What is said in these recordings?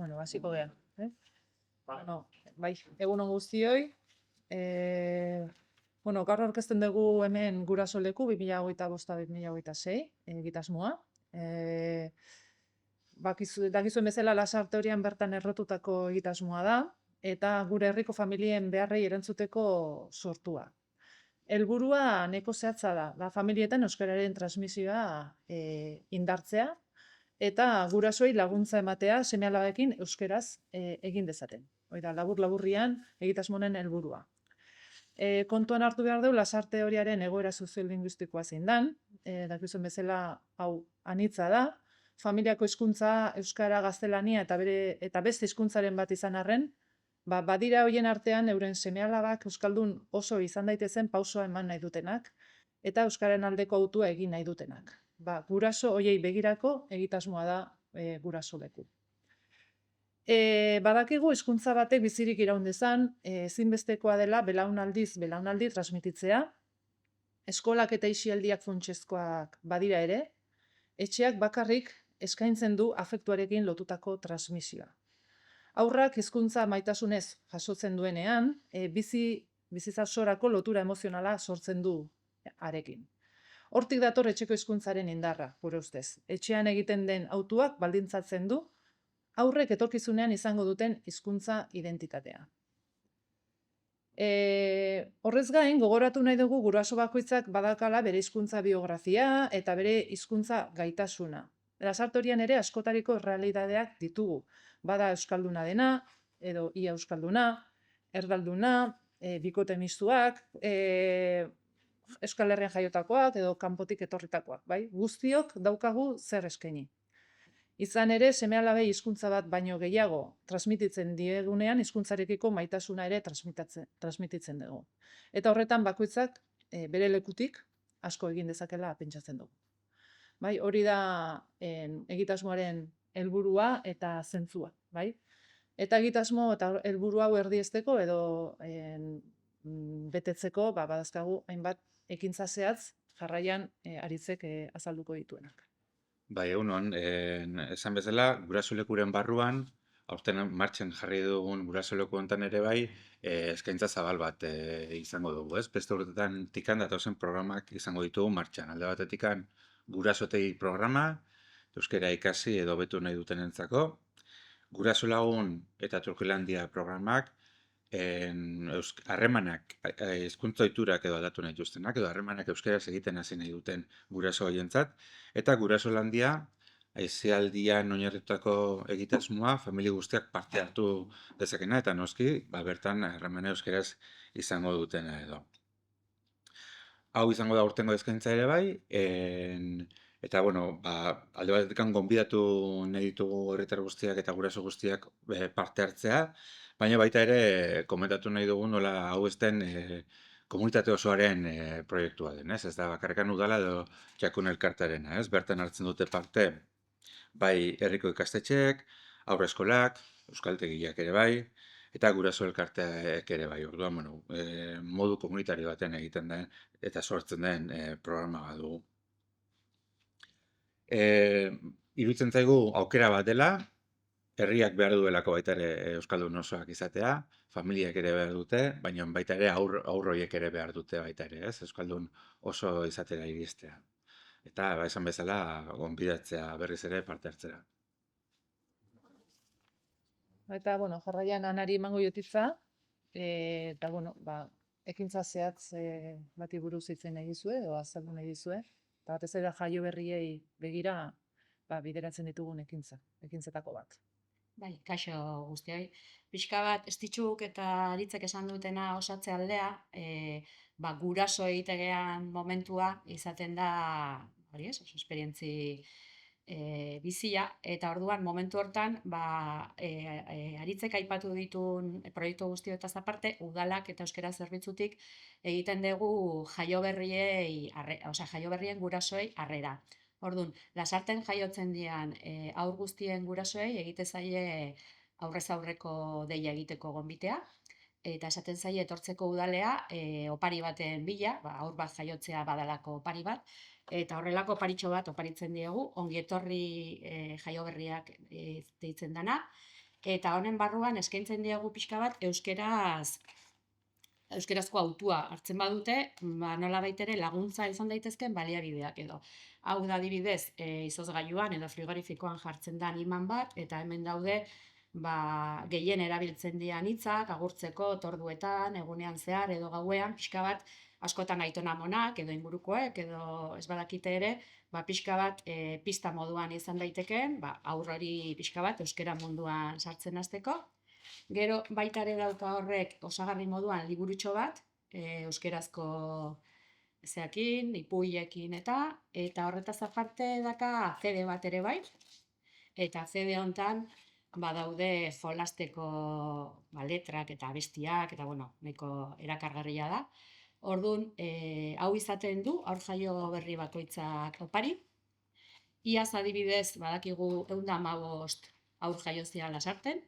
Bueno, hasiko gea. Bueno, bai, egunon guztioi. E, bueno, gaur aurkezten dugu hemen guraso leku 2025-2026 egitasmoa. Dakizuen bezala Lasarte Horian bertan errotutako egitasmoa da, eta gure herriko familien beharrei erantzuteko sortua. Helburua nahiko zehatza da familietan euskararen transmisioa indartzea, eta gurasoei laguntza ematea seme-alabekin euskaraz egin dezaten. Hoi da, labur-laburrian egitasmo honen helburua. Kontuan hartu behar dugu Lasarte Horiaren egoera soziolinguistikoa zein dan, dakizuen bezala hau anitza da, familiako hizkuntza euskara, gaztelania eta beste hizkuntzaren bat izan arren, badira hoien artean euren seme-alabak euskaldun oso izan daitezen pausoa eman nahi dutenak, eta euskaren aldeko hautua egin nahi dutenak. Guraso hoiei begirako egitasmoa da guraso leku. Badakigu hizkuntza batek bizirik iraun dezan, ezinbestekoa dela belaunaldi transmititzea. Eskolak eta aisialdiak funtsezkoak badira ere, etxeak bakarrik eskaintzen du afektuarekin lotutako transmisioa. Haurrak hizkuntza maitasunez jasotzen duenean, bizitza osorako lotura emozionala sortzen du harekin. Hortik dator etxeko hizkuntzaren indarra, gure ustez. Etxean egiten den hautuak baldintzatzen du aurrek etorkizunean izango duten hizkuntza identitatea. Horrez gain, gogoratu nahi dugu guraso bakoitzak badakala bere hizkuntza biografia eta bere hizkuntza gaitasuna. Lasarte Horian ere askotariko errealitateak ditugu. Bada euskalduna dena, edo ia euskalduna, erdalduna, bikote mistuak, Euskal Herrian jaiotakoak edo kanpotik etorritakoak, bai? Guztiok daukagu zer eskaini. Izan ere, seme-alabei hizkuntza bat baino gehiago transmititzen diegunean hizkuntzarekiko maitasuna ere transmititzen dugu. Eta horretan bakoitzak bere lekutik asko egin dezakela pentsatzen dugu. Bai, hori da egitasmoaren helburua eta zentzua, bai? Eta egitasmo eta helburu hau erdiesteko edo betetzeko badazkagu hainbat ekintza zehatz jarraian Aritzek azalduko dituenak. Bai, egunon, esan bezala, gurasolekuren barruan, aurten martxan jarri dugun gurasoleku hontan ere bai, eskaintza zabal bat izango dugu, ez? Beste urtetan tikan datozen programak izango ditugu martxan. Alde batetikan gurasotegi programa, euskara ikasi edo betu nahi dutenentzako, guraso lagun eta Turkilandia programak, harremanak, hizkuntza ohiturak edo aldatu nahi dituztenak, edo harremanak euskaraz egiten hasi nahi duten guraso horientzat, eta gurasolandia aisialdian oinarritutako egitasmoa familia guztiak parte hartu dezakena, eta noski, bertan harremana euskaraz izango dutena edo. Hau izango da urtengo eskaintza ere bai, eta bueno, alde batetik gonbidatu nahi ditugu herritar guztiak eta guraso guztiak parte hartzea, baina baita ere komentatu nahi dugu nola hau ez den komunitate osoaren proiektua den, ez? Ez da bakarrikan udala edo Jakun Elkartearena, ez? Bertan hartzen dute parte bai herriko ikastetxeek, haurreskolak, euskaltegiak ere bai, eta guraso elkarteak ere bai. Orduan, bueno, modu komunitario baten egiten den eta sortzen den programa bat dugu. Iruditzen zaigu aukera bat dela, herriak behar duelako baita ere euskaldun osoak izatea, familiak ere behar dute, baina baita ere aurroiek ere behar dute baita ere, ez? Euskaldun oso izatera iristea. Eta esan bezala gonbidatzea berriz ere parte hartzera. Eta, bueno, jarraian Anari emango jotitza, eta, bueno, ekintza zehatz bati buruz hitzen nahi dizue, edo azaldu nahi dizue, eta batez ere jaio berriei begira bideratzen ditugun ekintzetako bat. Bai, kaixo guztioi. Pixka bat, Estitxuk eta Aritzek esan dutena osatze aldea, guraso egitegean momentua izaten da, hori ez, oso esperientzi bizia, eta orduan momentu hortan, Aritzek aipatu ditun proiektu guztiotaz aparte, udalak eta euskara zerbitzutik egiten dugu jaioberrien gurasoei harrera. Orduan, Lasarten jaiotzen dian haur guztien gurasoei egite zaie aurrez aurreko deia egiteko gonbitea, eta esaten zaie etortzeko udalea opari baten bila, haur bat jaiotzea badalako opari bat, eta horrelako oparitxo bat oparitzen diegu, ongi etorri jaioberriak deitzen dana, Eta honen barruan eskaintzen diegu pixka bat euskerazko hautua hartzen badute, ba, nolabait ere laguntza izan daitezkeen baliabideak edo. Hau da adibidez, izozgailuan edo frigorifikoan jartzen dan iman bat, eta hemen daude ba, gehien erabiltzen dian hitzak, agurtzeko, torduetan, egunean zehar edo gauean, pixka bat, askotan aitona amonak edo ingurukoek edo ez badakite ere, ba, pixka bat pista moduan izan daitekeen, ba, aurrori pixka bat euskera munduan sartzen hasteko. Gero baita ere dauka horrek osagarri moduan liburutxo bat, euskerazko zeakin, ipuiekin eta horretaz aparte daka CD bat ere bai, eta CD hontan badaude jolasteko ba, letrak eta abestiak, eta bueno, nahiko erakargarria da. Orduan, hau izaten du, haur jaio berri bakoitzak opari. Iaz adibidez, badakigu 115 haur jaio ziala sarten,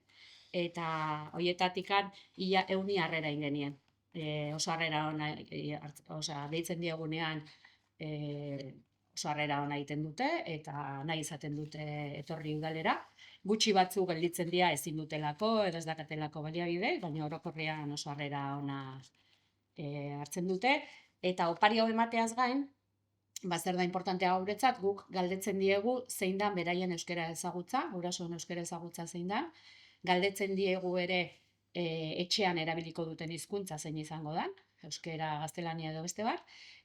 eta horietatikan ia 100 harrera ingenien. Oso harrera ona, deitzen diegunean oso harrera ona egiten dute, eta nahi izaten dute etorri udalera. Gutxi batzuk gelditzen dira ezin dutelako, edo ez dakatelako baliabide, baina orokorrean oso harrera ona hartzen dute. Eta opari hau emateaz gain, ba, zer da importantea guretzat, guk galdetzen diegu zein dan beraien euskara ezagutza, gurasoen euskara ezagutza zein dan, galdetzen diegu ere etxean erabiliko duten hizkuntza zein izango dan, euskara, gaztelania edo beste bat,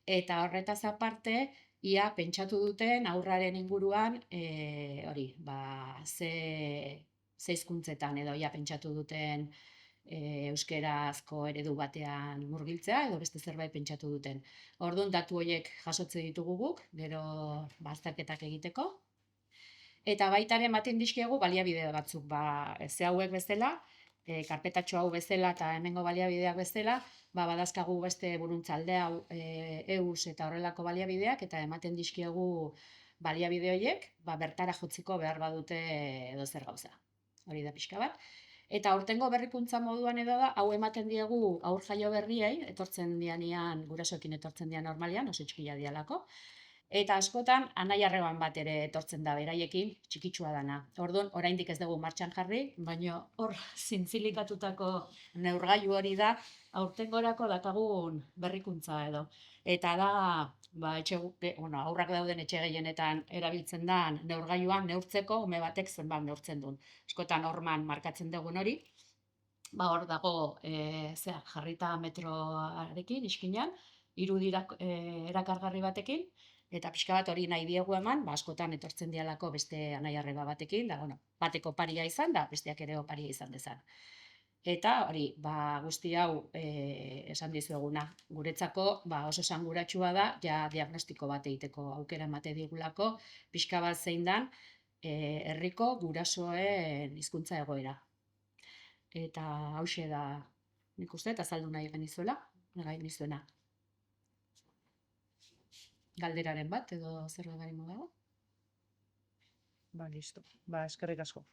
eta horretaz aparte, ia pentsatu duten aurraren inguruan, hori, ba, ze hizkuntzetan edo ia pentsatu duten euskerazko eredu batean murgiltzea edo beste zerbait pentsatu duten. Orduan datu horiek jasotze ditugu guk, gero bazterketak egiteko. Eta baita ere ematen dizkiegu baliabide batzuk, ba, ze hauek bezala, karpetatxo hau bezala eta hemengo baliabideak bezala, ba, badazkagu beste buruntzaldea eus eta horrelako baliabideak, eta ematen dizkiegu baliabide horiek, ba, bertara jotziko behar badute edo zer gauza. Hori da pixka bat. Eta aurtengo berrikuntza moduan edo da, hau ematen diegu haur jaio berriei, etortzen dianean, gurasoekin etortzen dian normalian, oso txikia dialako. Eta askotan, anai-arreban bat ere etortzen da beraiekin, txikitsua dana. Orduan, oraindik ez dugu martxan jarri, baina hor zintzilikatutako neurgailu hori da, aurtengorako dakagun berrikuntza edo. Eta da, ba, aurrak dauden etxe gehienetan erabiltzen da neurgailuan neurtzeko ume batek zenbat neurtzen duen. Askotan horman markatzen dugun hori, ba, hor dago jarrita metroarekin, iskinan, irudirak erakargarri batekin, eta pixka bat hori nahi diegu eman, ba, askotan etortzen dialako beste anai-arreba batekin, da, bueno, bateko oparia izan da, besteak ere oparia izan dezan. Eta hori, ba, guzti hau esan dizueguna, guretzako ba, oso esanguratsua da, ja diagnostiko bat egiteko aukera emate digulako, pixka bat zein dan, herriko gurasoen hizkuntza egoera. Eta hauxe da, nik uste, eta azaldu nahi genizuela, nahi nizuena. Galderaren bat, edo zerbait dago? Ba, listo. Ba, eskerrik asko.